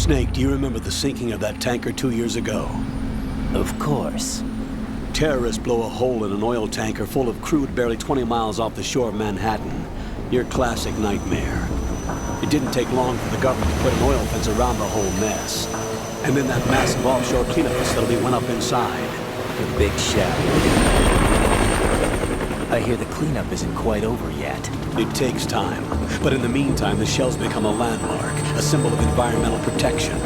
Snake, do you remember the sinking of that tanker 2 years ago? Of course. Terrorists blow a hole in an oil tanker full of crude barely 20 miles off the shore of Manhattan. Your classic nightmare. It didn't take long for the government to put an oil fence around the whole mess. And then that massive offshore cleanup facility went up inside. The big shell. I hear the cleanup isn't quite over yet. It takes time. But in the meantime, the shell's become a landmark, a symbol of environmental protection.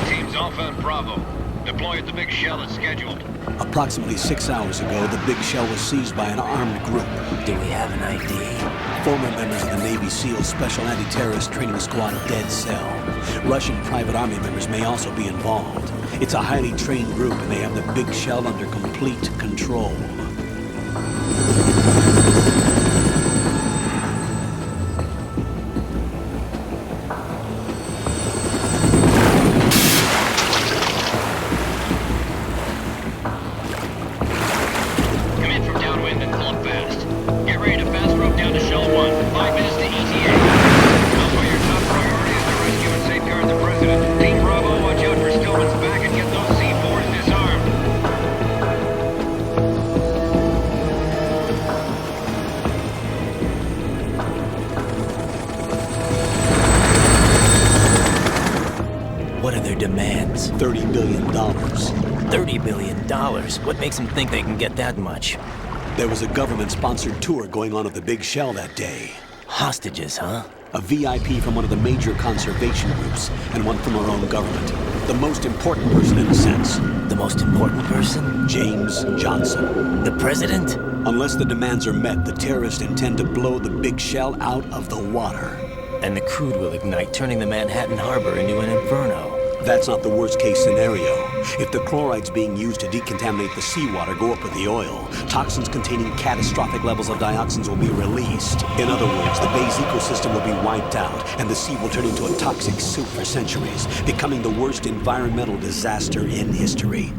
Teams Alpha and Bravo. Deploy at the big shell as scheduled. Approximately 6 hours ago, the big shell was seized by an armed group. Do we have an ID? Former members of the Navy SEAL Special Anti-Terrorist Training Squad Dead Cell. Russian private army members may also be involved. It's a highly trained group, and they have the big shell under complete control. Demands. $30 billion. $30 billion? What makes them think they can get that much? There was a government-sponsored tour going on of the big shell that day. Hostages, huh? A VIP from one of the major conservation groups, and one from our own government. The most important person in a sense. The most important person? James Johnson. The president? Unless the demands are met, the terrorists intend to blow the big shell out of the water. And the crude will ignite, turning the Manhattan Harbor into an inferno. That's not the worst-case scenario. If the chlorides being used to decontaminate the seawater go up with the oil, toxins containing catastrophic levels of dioxins will be released. In other words, the bay's ecosystem will be wiped out, and the sea will turn into a toxic soup for centuries, becoming the worst environmental disaster in history.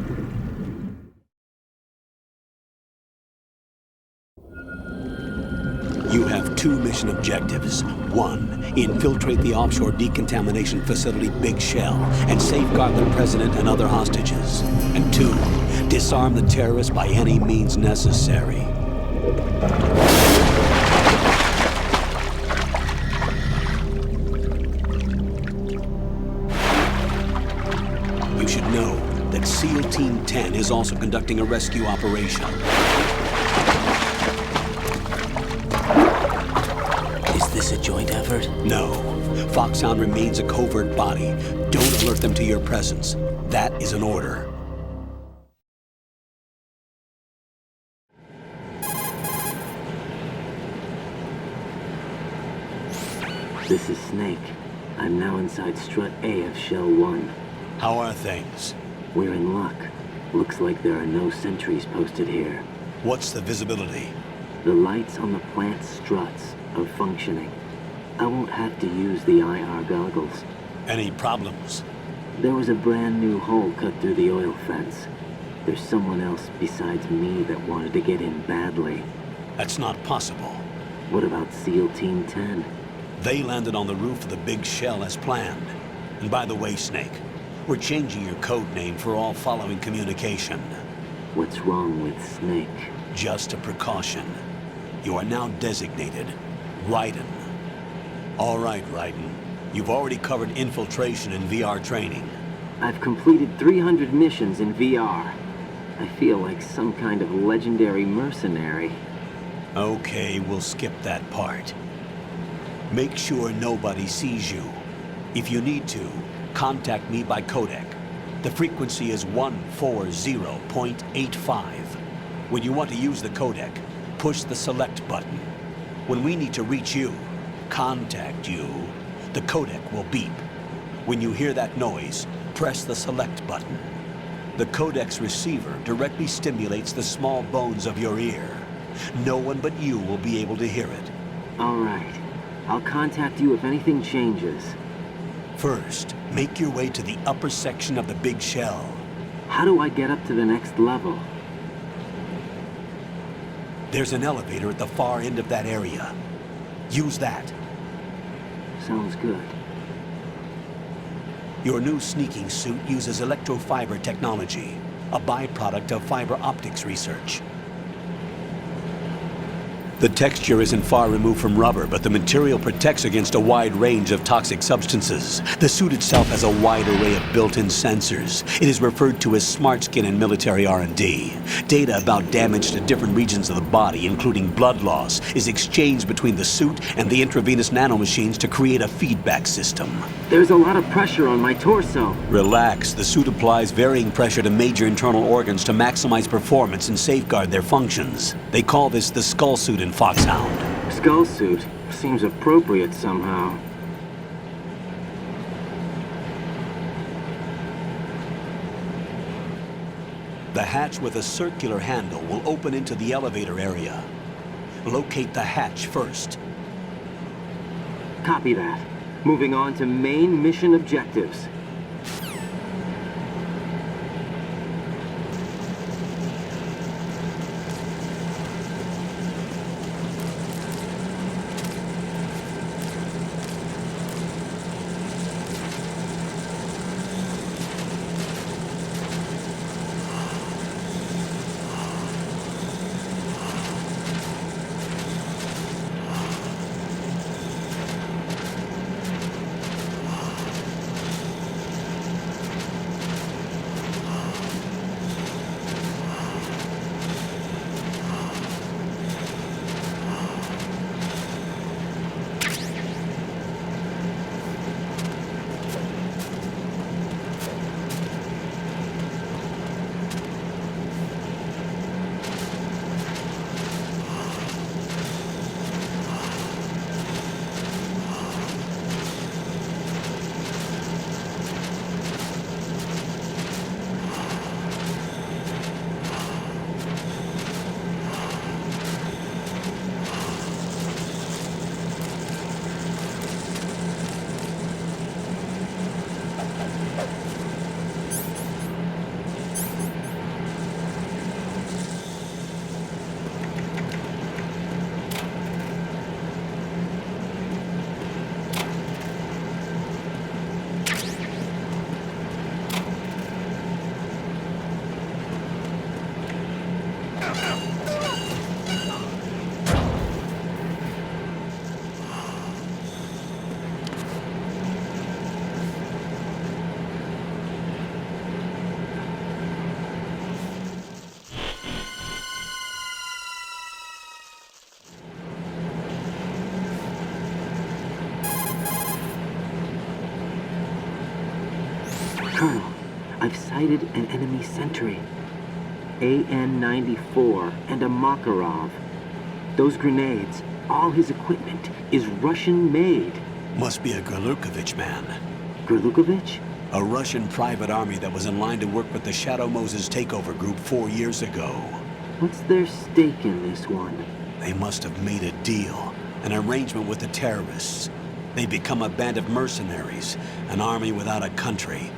You have 2 mission objectives. 1, infiltrate the offshore decontamination facility Big Shell and safeguard the president and other hostages. And 2, disarm the terrorists by any means necessary. You should know that SEAL Team 10 is also conducting a rescue operation. Is this a joint effort? No. FOXHOUND remains a covert body. Don't alert them to your presence. That is an order. This is Snake. I'm now inside Strut A of Shell 1. How are things? We're in luck. Looks like there are no sentries posted here. What's the visibility? The lights on the plant struts are functioning. I won't have to use the IR goggles. Any problems? There was a brand new hole cut through the oil fence. There's someone else besides me that wanted to get in badly. That's not possible. What about SEAL Team 10? They landed on the roof of the Big Shell as planned. And by the way, Snake, we're changing your code name for all following communication. What's wrong with Snake? Just a precaution. You are now designated Raiden. All right, Raiden. You've already covered infiltration and VR training. I've completed 300 missions in VR. I feel like some kind of legendary mercenary. Okay, we'll skip that part. Make sure nobody sees you. If you need to, contact me by codec. The frequency is 140.85. When you want to use the codec, push the select button. When we need to reach you, contact you, the codec will beep. When you hear that noise, press the select button. The codec's receiver directly stimulates the small bones of your ear. No one but you will be able to hear it. All right. I'll contact you if anything changes. First, make your way to the upper section of the Big Shell. How do I get up to the next level? There's an elevator at the far end of that area. Use that. Sounds good. Your new sneaking suit uses electrofiber technology, a byproduct of fiber optics research. The texture isn't far removed from rubber, but the material protects against a wide range of toxic substances. The suit itself has a wide array of built-in sensors. It is referred to as smart skin in military R&D. Data about damage to different regions of the body, including blood loss, is exchanged between the suit and the intravenous nanomachines to create a feedback system. There's a lot of pressure on my torso. Relax. The suit applies varying pressure to major internal organs to maximize performance and safeguard their functions. They call this the skull suit in FOXHOUND. Skull suit seems appropriate somehow. The hatch with a circular handle will open into the elevator area. Locate the hatch first. Copy that. Moving on to main mission objectives. Colonel, I've sighted an enemy sentry. AN-94 and a Makarov. Those grenades, all his equipment, is Russian-made. Must be a Gorlukovich man. Gorlukovich? A Russian private army that was in line to work with the Shadow Moses takeover group 4 years ago. What's their stake in this one? They must have made a deal, an arrangement with the terrorists. They become a band of mercenaries, an army without a country.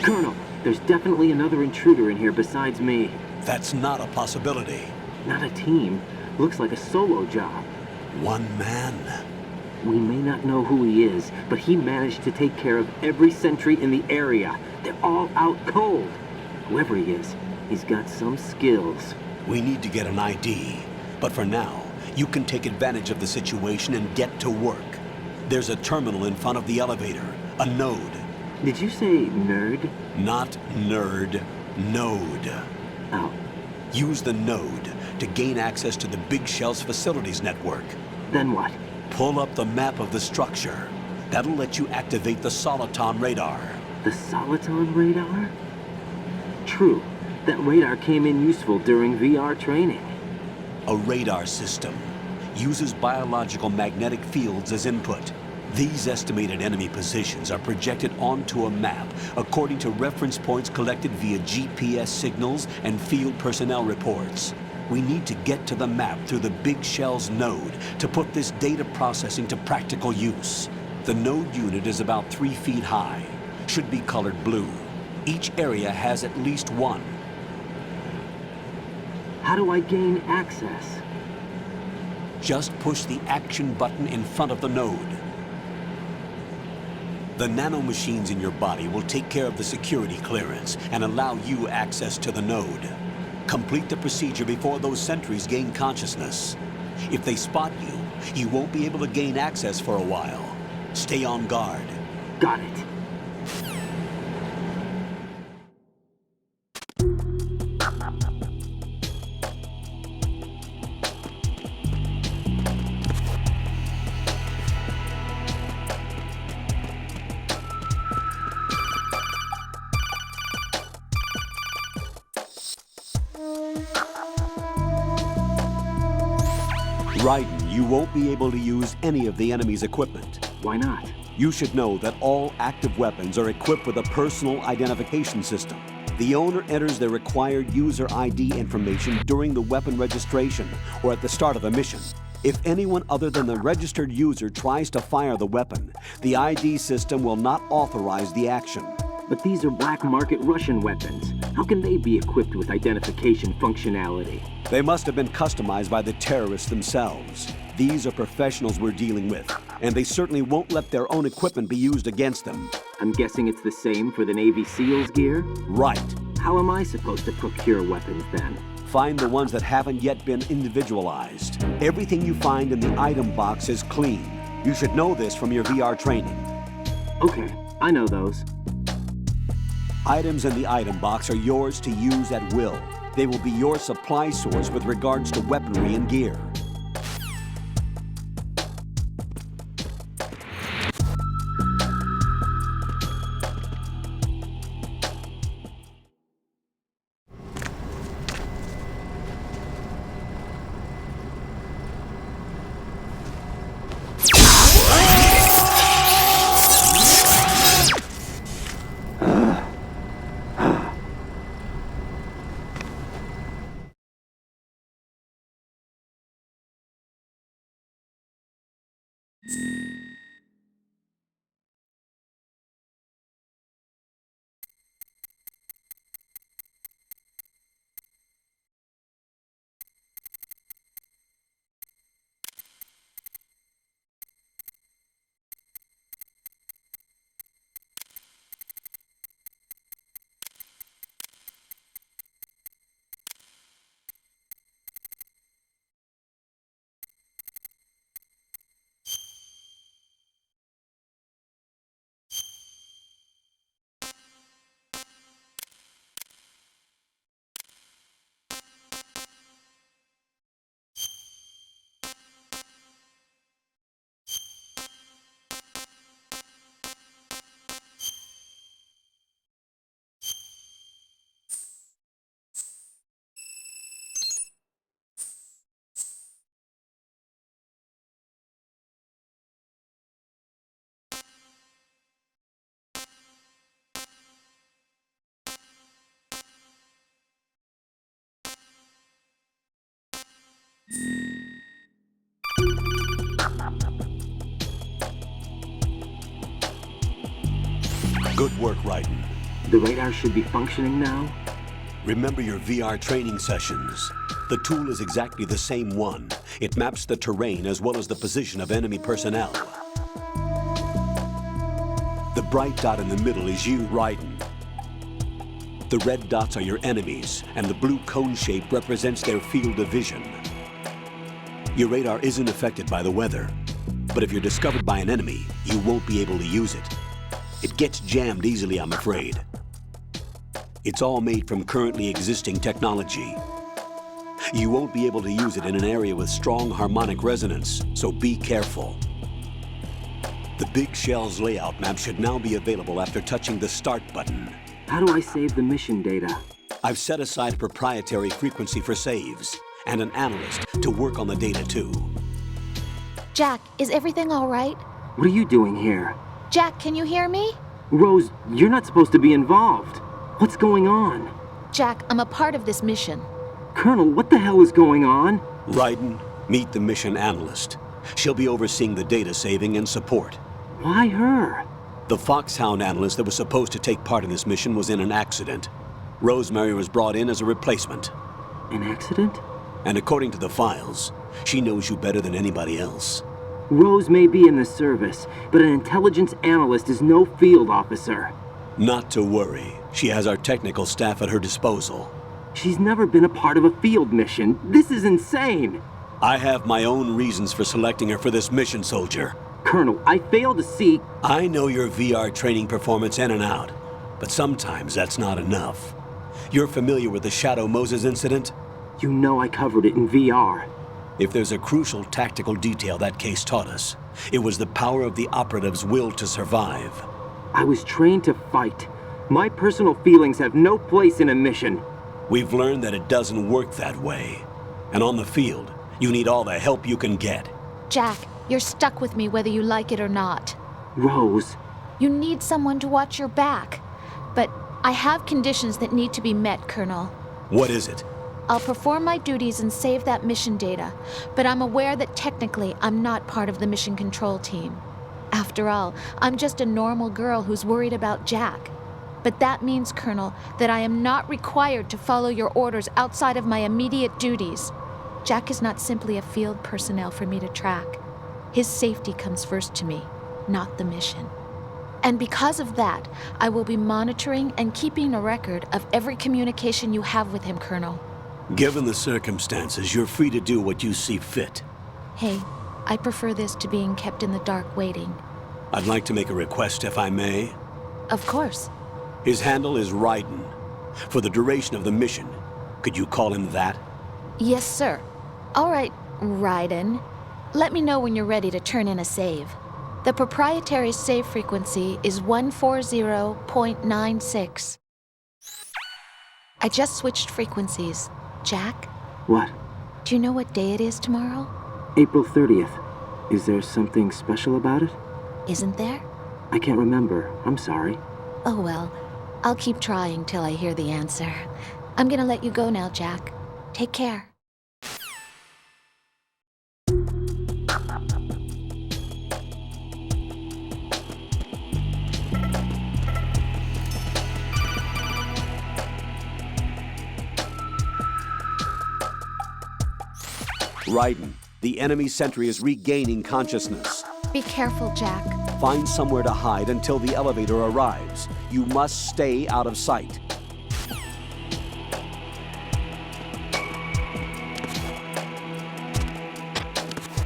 Colonel, there's definitely another intruder in here besides me. That's not a possibility. Not a team. Looks like a solo job. One man. We may not know who he is, but he managed to take care of every sentry in the area. They're all out cold. Whoever he is, he's got some skills. We need to get an ID. But for now, you can take advantage of the situation and get to work. There's a terminal in front of the elevator. A node. Did you say nerd? Not nerd. Node. Oh. Use the node to gain access to the Big Shell's facilities network. Then what? Pull up the map of the structure. That'll let you activate the Soliton radar. The Soliton radar? True. That radar came in useful during VR training. A radar system uses biological magnetic fields as input. These estimated enemy positions are projected onto a map according to reference points collected via GPS signals and field personnel reports. We need to get to the map through the Big Shell's node to put this data processing to practical use. The node unit is about 3 feet high, should be colored blue. Each area has at least one. How do I gain access? Just push the action button in front of the node. The nanomachines in your body will take care of the security clearance and allow you access to the node. Complete the procedure before those sentries gain consciousness. If they spot you, you won't be able to gain access for a while. Stay on guard. Got it. Raiden, you won't be able to use any of the enemy's equipment. Why not? You should know that all active weapons are equipped with a personal identification system. The owner enters their required user ID information during the weapon registration or at the start of a mission. If anyone other than the registered user tries to fire the weapon, the ID system will not authorize the action. But these are black market Russian weapons. How can they be equipped with identification functionality? They must have been customized by the terrorists themselves. These are professionals we're dealing with, and they certainly won't let their own equipment be used against them. I'm guessing it's the same for the Navy SEALs gear? Right. How am I supposed to procure weapons then? Find the ones that haven't yet been individualized. Everything you find in the item box is clean. You should know this from your VR training. Okay, I know those. Items in the item box are yours to use at will. They will be your supply source with regards to weaponry and gear. Good work, Raiden. The radar should be functioning now? Remember your VR training sessions. The tool is exactly the same one. It maps the terrain as well as the position of enemy personnel. The bright dot in the middle is you, Raiden. The red dots are your enemies, and the blue cone shape represents their field of vision. Your radar isn't affected by the weather, but if you're discovered by an enemy, you won't be able to use it. It gets jammed easily, I'm afraid. It's all made from currently existing technology. You won't be able to use it in an area with strong harmonic resonance, so be careful. The Big Shell's layout map should now be available after touching the Start button. How do I save the mission data? I've set aside a proprietary frequency for saves, and an analyst to work on the data too. Jack, is everything all right? What are you doing here? Jack, can you hear me? Rose, you're not supposed to be involved. What's going on? Jack, I'm a part of this mission. Colonel, what the hell is going on? Raiden, meet the mission analyst. She'll be overseeing the data saving and support. Why her? The FOXHOUND analyst that was supposed to take part in this mission was in an accident. Rosemary was brought in as a replacement. An accident? And according to the files, she knows you better than anybody else. Rose may be in the service, but an intelligence analyst is no field officer. Not to worry. She has our technical staff at her disposal. She's never been a part of a field mission. This is insane. I have my own reasons for selecting her for this mission, soldier. Colonel, I fail to see... I know your VR training performance in and out, but sometimes that's not enough. You're familiar with the Shadow Moses incident? You know I covered it in VR. If there's a crucial tactical detail that case taught us, it was the power of the operative's will to survive. I was trained to fight. My personal feelings have no place in a mission. We've learned that it doesn't work that way. And on the field, you need all the help you can get. Jack, you're stuck with me whether you like it or not. Rose. You need someone to watch your back. But I have conditions that need to be met, Colonel. What is it? I'll perform my duties and save that mission data, but I'm aware that technically I'm not part of the mission control team. After all, I'm just a normal girl who's worried about Jack. But that means, Colonel, that I am not required to follow your orders outside of my immediate duties. Jack is not simply a field personnel for me to track. His safety comes first to me, not the mission. And because of that, I will be monitoring and keeping a record of every communication you have with him, Colonel. Given the circumstances, you're free to do what you see fit. Hey, I prefer this to being kept in the dark waiting. I'd like to make a request, if I may. Of course. His handle is Raiden. For the duration of the mission, could you call him that? Yes, sir. All right, Raiden. Let me know when you're ready to turn in a save. The proprietary save frequency is 140.96. I just switched frequencies. Jack? What? Do you know what day it is tomorrow? April 30th. Is there something special about it? Isn't there? I can't remember. I'm sorry. Oh well, I'll keep trying till I hear the answer. I'm gonna let you go now, Jack. Take care. Raiden, the enemy sentry is regaining consciousness. Be careful, Jack. Find somewhere to hide until the elevator arrives. You must stay out of sight.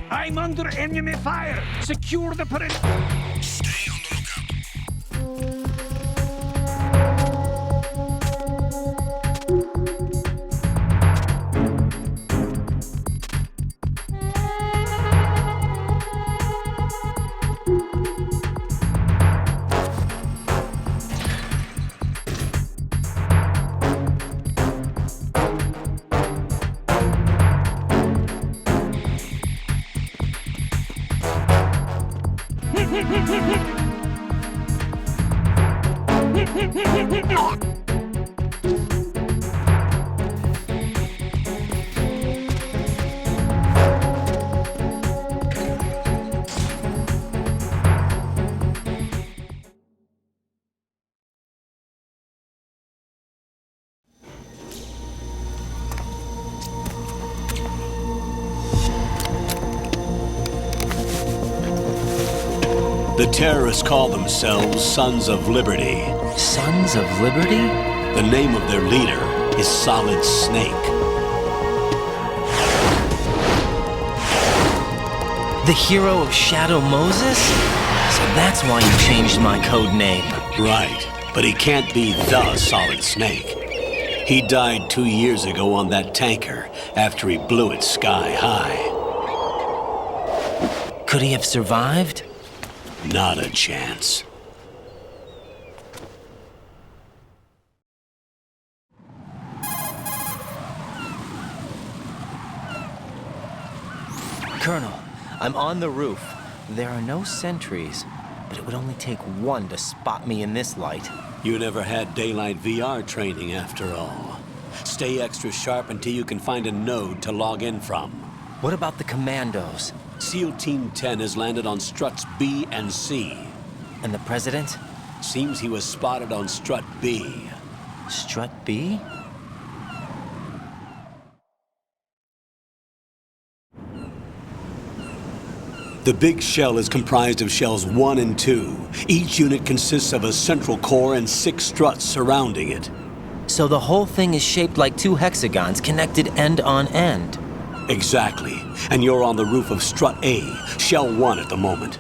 I'm under enemy fire! Secure the perimeter! Stay on the The terrorists call themselves Sons of Liberty. Sons of Liberty? The name of their leader is Solid Snake. The hero of Shadow Moses? So that's why you changed my code name. Right, but he can't be the Solid Snake. He died 2 years ago on that tanker after he blew it sky high. Could he have survived? Not a chance. Colonel, I'm on the roof. There are no sentries, but it would only take one to spot me in this light. You never had daylight VR training after all. Stay extra sharp until you can find a node to log in from. What about the commandos? SEAL Team 10 has landed on struts B and C. And the president? Seems he was spotted on strut B. Strut B? The big shell is comprised of shells 1 and 2. Each unit consists of a central core and 6 struts surrounding it. So the whole thing is shaped like 2 hexagons connected end on end. Exactly. And you're on the roof of strut A, shell 1 at the moment.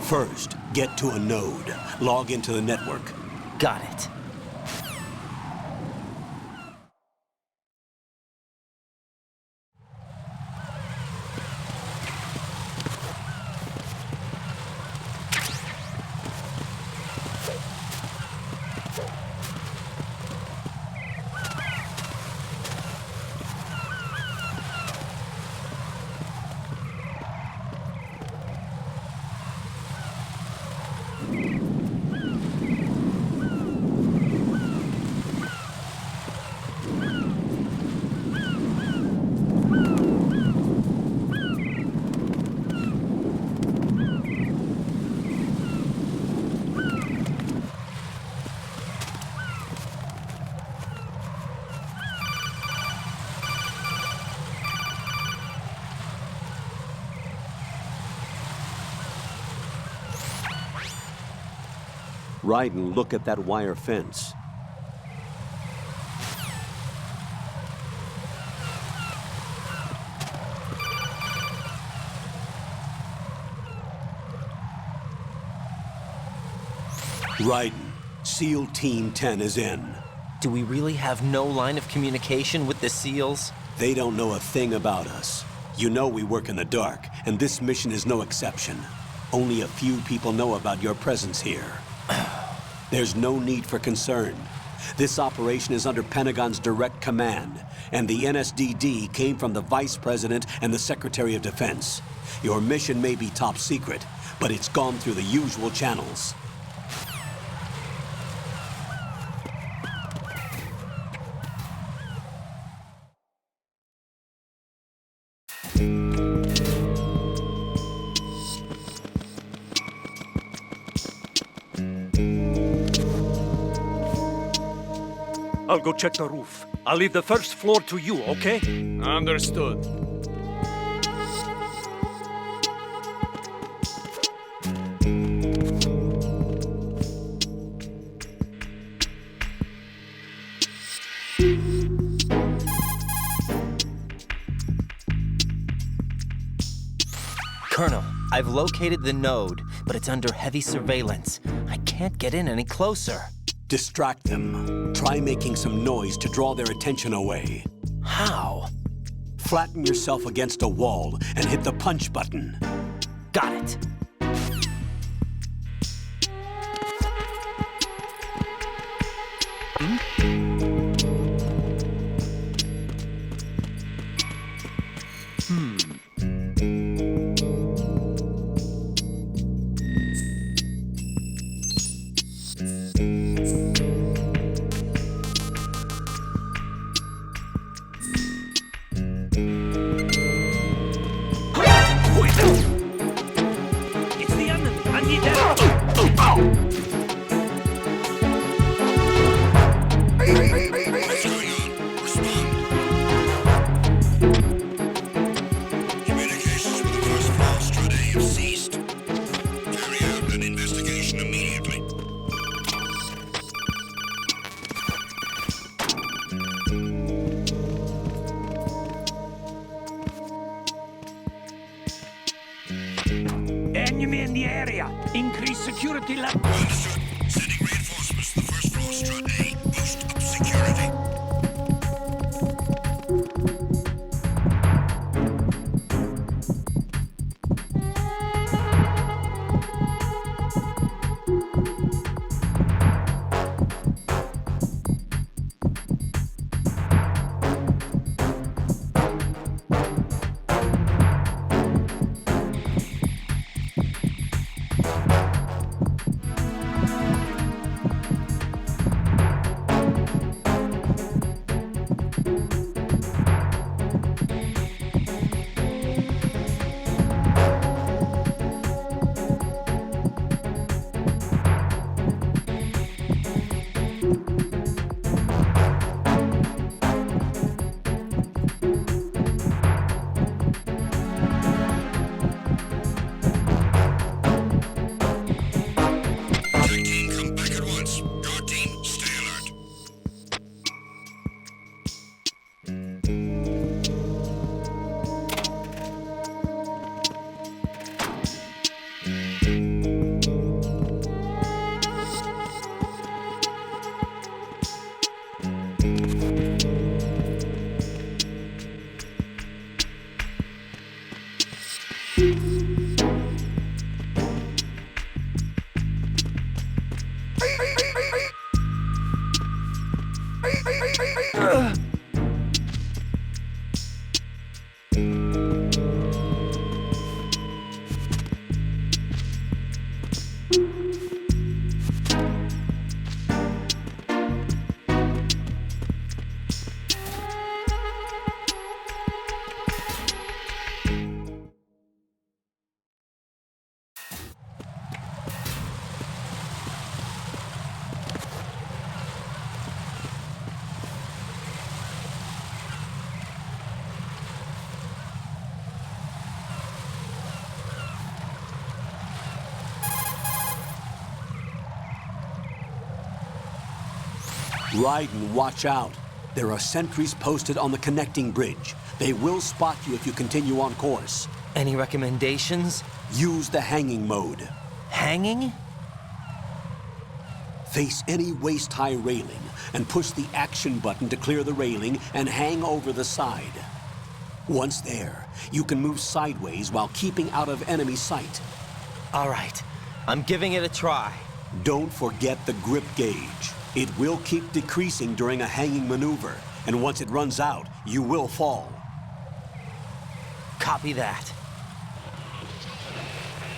First, get to a node. Log into the network. Got it. Raiden, look at that wire fence. Raiden, SEAL Team 10 is in. Do we really have no line of communication with the SEALs? They don't know a thing about us. You know we work in the dark, and this mission is no exception. Only a few people know about your presence here. There's no need for concern. This operation is under Pentagon's direct command, and the NSDD came from the Vice President and the Secretary of Defense. Your mission may be top secret, but it's gone through the usual channels. I'll go check the roof. I'll leave the first floor to you, okay? Understood. Colonel, I've located the node, but it's under heavy surveillance. I can't get in any closer. Distract them. Try making some noise to draw their attention away. How? Flatten yourself against a wall and hit the punch button. Got it. It's the enemy. I need help. enemy in the area. Increase security level. Understood. Sending reinforcements to the first floor strut A. Boost up security. Raiden, watch out. There are sentries posted on the connecting bridge. They will spot you if you continue on course. Any recommendations? Use the hanging mode. Hanging? Face any waist-high railing and push the action button to clear the railing and hang over the side. Once there, you can move sideways while keeping out of enemy sight. All right, I'm giving it a try. Don't forget the grip gauge. It will keep decreasing during a hanging maneuver, and once it runs out, you will fall. Copy that.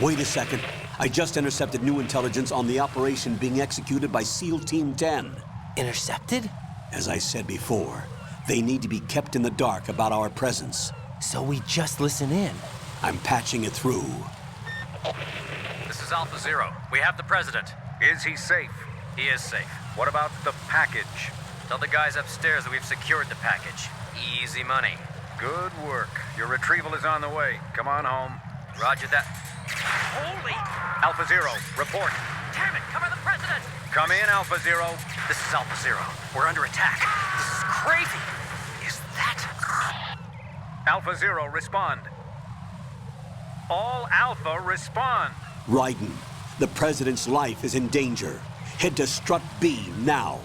Wait a second. I just intercepted new intelligence on the operation being executed by SEAL Team 10. Intercepted? As I said before, they need to be kept in the dark about our presence. So we just listen in. I'm patching it through. This is Alpha Zero. We have the president. Is he safe? He is safe. What about the package? Tell the guys upstairs that we've secured the package. Easy money. Good work. Your retrieval is on the way. Come on home. Roger that. Holy! Alpha Zero, report. Damn it! Cover the president! Come in, Alpha Zero. This is Alpha Zero. We're under attack. This is crazy. Is that... Alpha Zero, respond. All Alpha, respond. Raiden, the President's life is in danger. Head to Strut B now.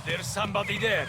There's somebody there.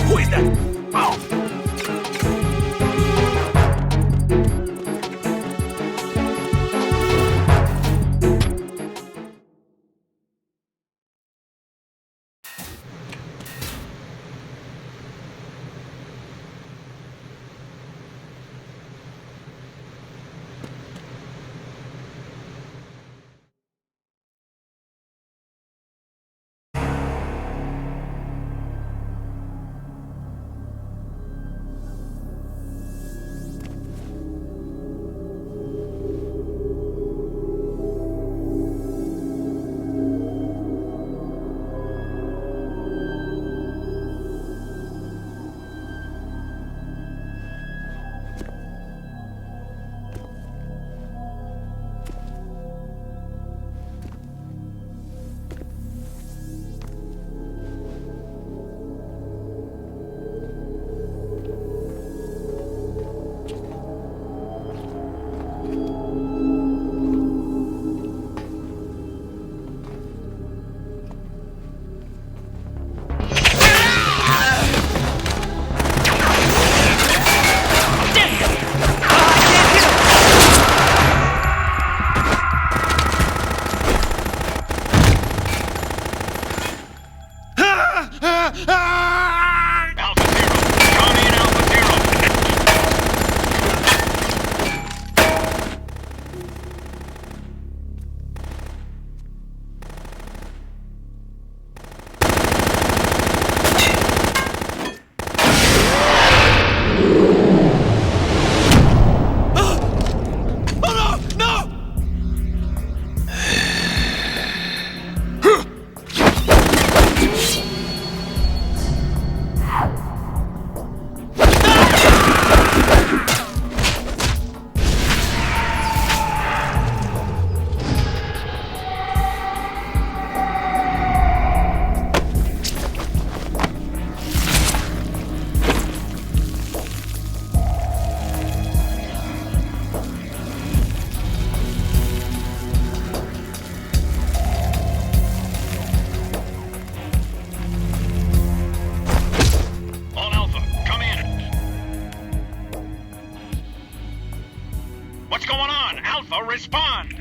Who is that? Oh! Respond!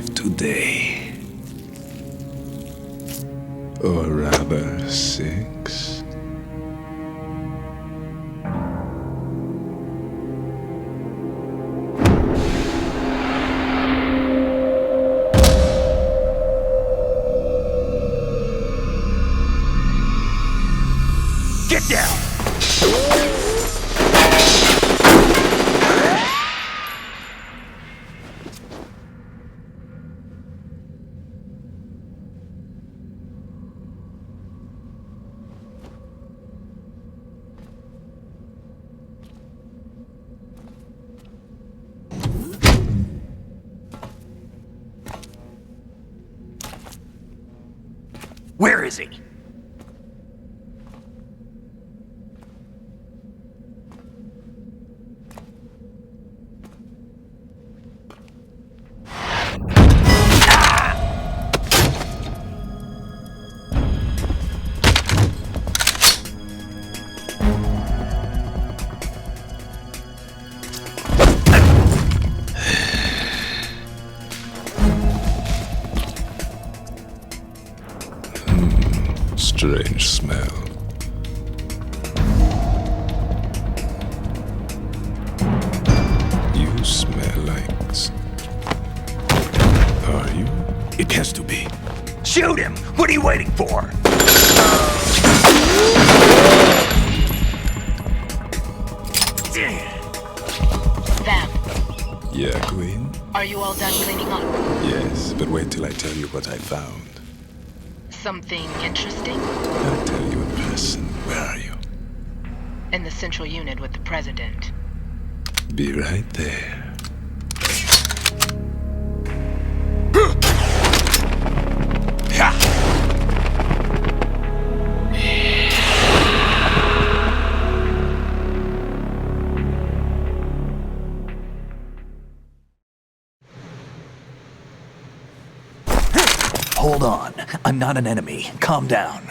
5 today. Or rather, 6. Get down! Where is he? Strange smell. You smell like... Are you? It has to be. Shoot him! What are you waiting for? Vam, Yeah, Queen? are you all done cleaning up? Yes, but wait till I tell you what I found. Something interesting? I'll tell you in person. Where are you? In the central unit with the president. Be right there. Hold on. I'm not an enemy. Calm down.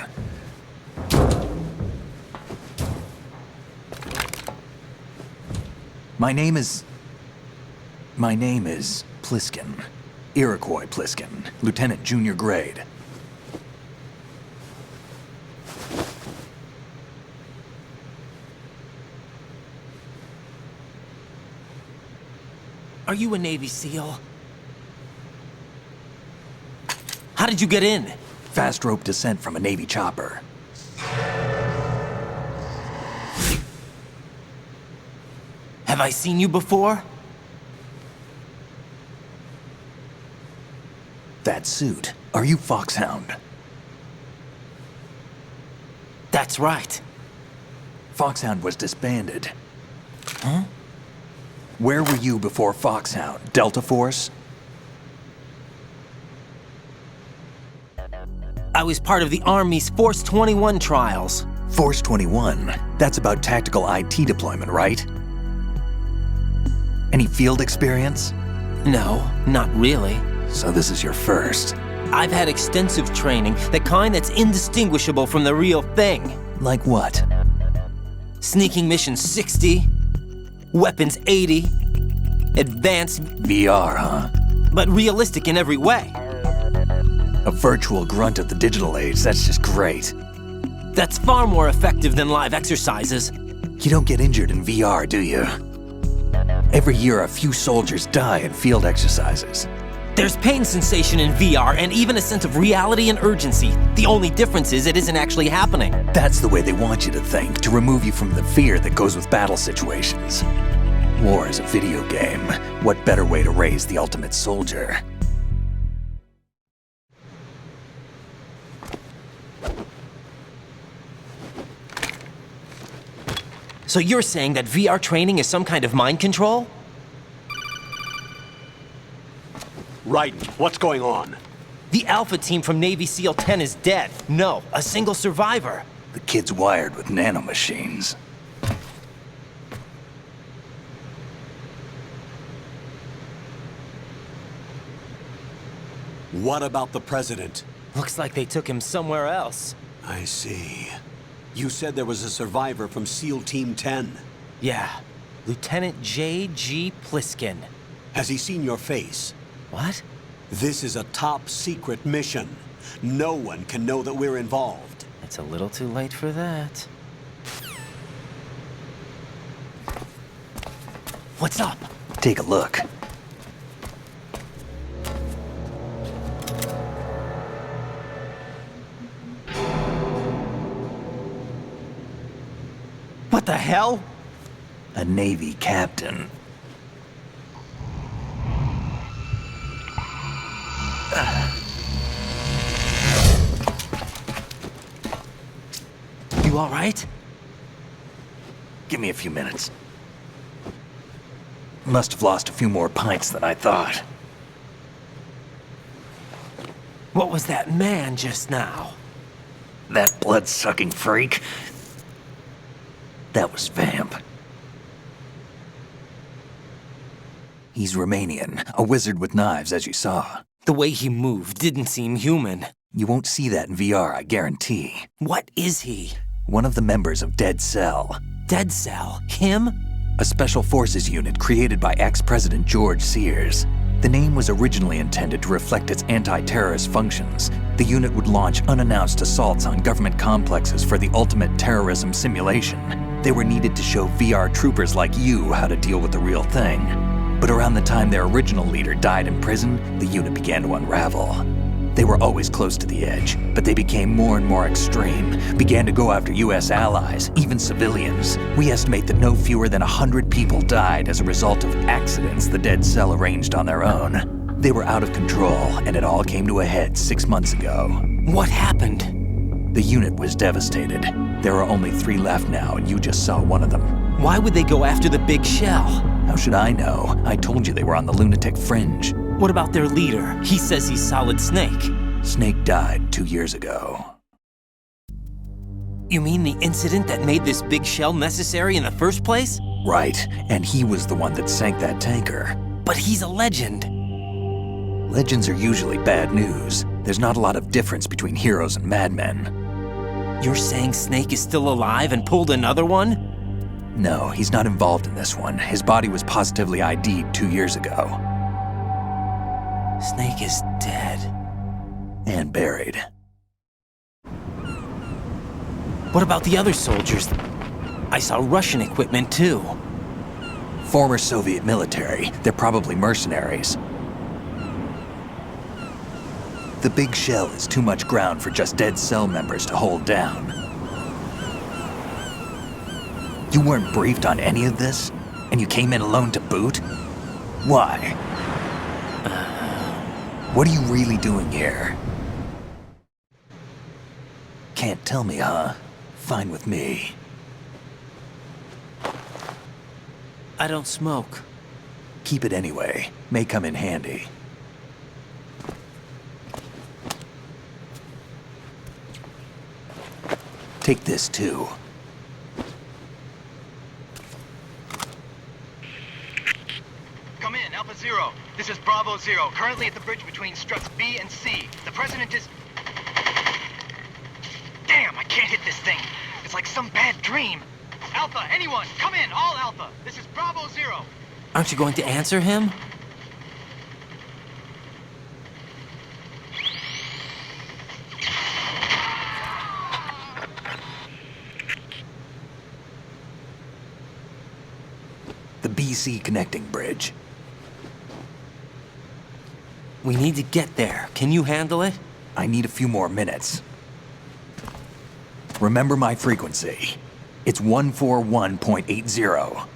My name is Pliskin. Iroquois Pliskin. Lieutenant Junior Grade. Are you a Navy SEAL? How did you get in? Fast rope descent from a Navy chopper. Have I seen you before? That suit. Are you FOXHOUND? That's right. FOXHOUND was disbanded. Huh? Where were you before FOXHOUND? Delta Force? I was part of the Army's Force 21 trials. Force 21? That's about tactical IT deployment, right? Any field experience? No, not really. So this is your first. I've had extensive training, the kind that's indistinguishable from the real thing. Like what? Sneaking mission 60, weapons 80, advanced... VR, huh? But realistic in every way. A virtual grunt of the digital age, that's just great. That's far more effective than live exercises. You don't get injured in VR, do you? Every year, a few soldiers die in field exercises. There's pain sensation in VR and even a sense of reality and urgency. The only difference is it isn't actually happening. That's the way they want you to think, to remove you from the fear that goes with battle situations. War is a video game. What better way to raise the ultimate soldier? So you're saying that VR training is some kind of mind control? Raiden, what's going on? The Alpha team from Navy SEAL 10 is dead. No, a single survivor. The kid's wired with nanomachines. What about the president? Looks like they took him somewhere else. I see. You said there was a survivor from SEAL Team 10. Yeah, Lieutenant J.G. Pliskin. Has he seen your face? What? This is a top secret mission. No one can know that we're involved. It's a little too late for that. What's up? Take a look. What the hell? A Navy captain. You all right? Give me a few minutes. Must have lost a few more pints than I thought. What was that man just now? That blood-sucking freak? That was Vamp. He's Romanian, a wizard with knives, as you saw. The way he moved didn't seem human. You won't see that in VR, I guarantee. What is he? One of the members of Dead Cell. Dead Cell? Him? A special forces unit created by ex-President George Sears. The name was originally intended to reflect its anti-terrorist functions. The unit would launch unannounced assaults on government complexes for the ultimate terrorism simulation. They were needed to show VR troopers like you how to deal with the real thing. But around the time their original leader died in prison, the unit began to unravel. They were always close to the edge, but they became more and more extreme, began to go after US allies, even civilians. We estimate that no fewer than 100 people died as a result of accidents the Dead Cell arranged on their own. They were out of control, and it all came to a head 6 months ago. What happened? The unit was devastated. There are only 3 left now, and you just saw one of them. Why would they go after the big shell? How should I know? I told you they were on the lunatic fringe. What about their leader? He says he's Solid Snake. Snake died 2 years ago. You mean the incident that made this big shell necessary in the first place? Right, and he was the one that sank that tanker. But he's a legend. Legends are usually bad news. There's not a lot of difference between heroes and madmen. You're saying Snake is still alive and pulled another one? No, he's not involved in this one. His body was positively ID'd 2 years ago. Snake is dead. And buried. What about the other soldiers? I saw Russian equipment too. Former Soviet military. They're probably mercenaries. The big shell is too much ground for just Dead Cell members to hold down. You weren't briefed on any of this? And you came in alone to boot? Why? What are you really doing here? Can't tell me, huh? Fine with me. I don't smoke. Keep it anyway. May come in handy. Take this too. Come in, Alpha Zero. This is Bravo Zero, currently at the bridge between struts B and C. The President is... Damn, I can't hit this thing. It's like some bad dream. Alpha, anyone, come in, all Alpha. This is Bravo Zero. Aren't you going to answer him? The BC connecting bridge. We need to get there. Can you handle it? I need a few more minutes. Remember my frequency. It's 141.80.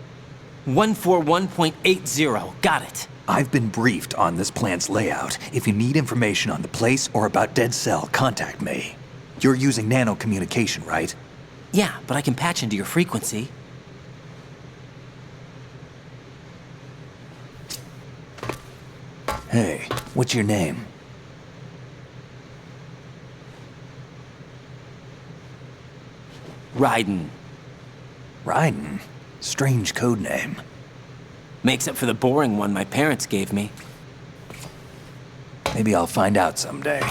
141.80. Got it. I've been briefed on this plant's layout. If you need information on the place or about Dead Cell, contact me. You're using nano communication, right? Yeah, but I can patch into your frequency. Hey, what's your name? Raiden. Raiden? Strange code name. Makes up for the boring one my parents gave me. Maybe I'll find out someday.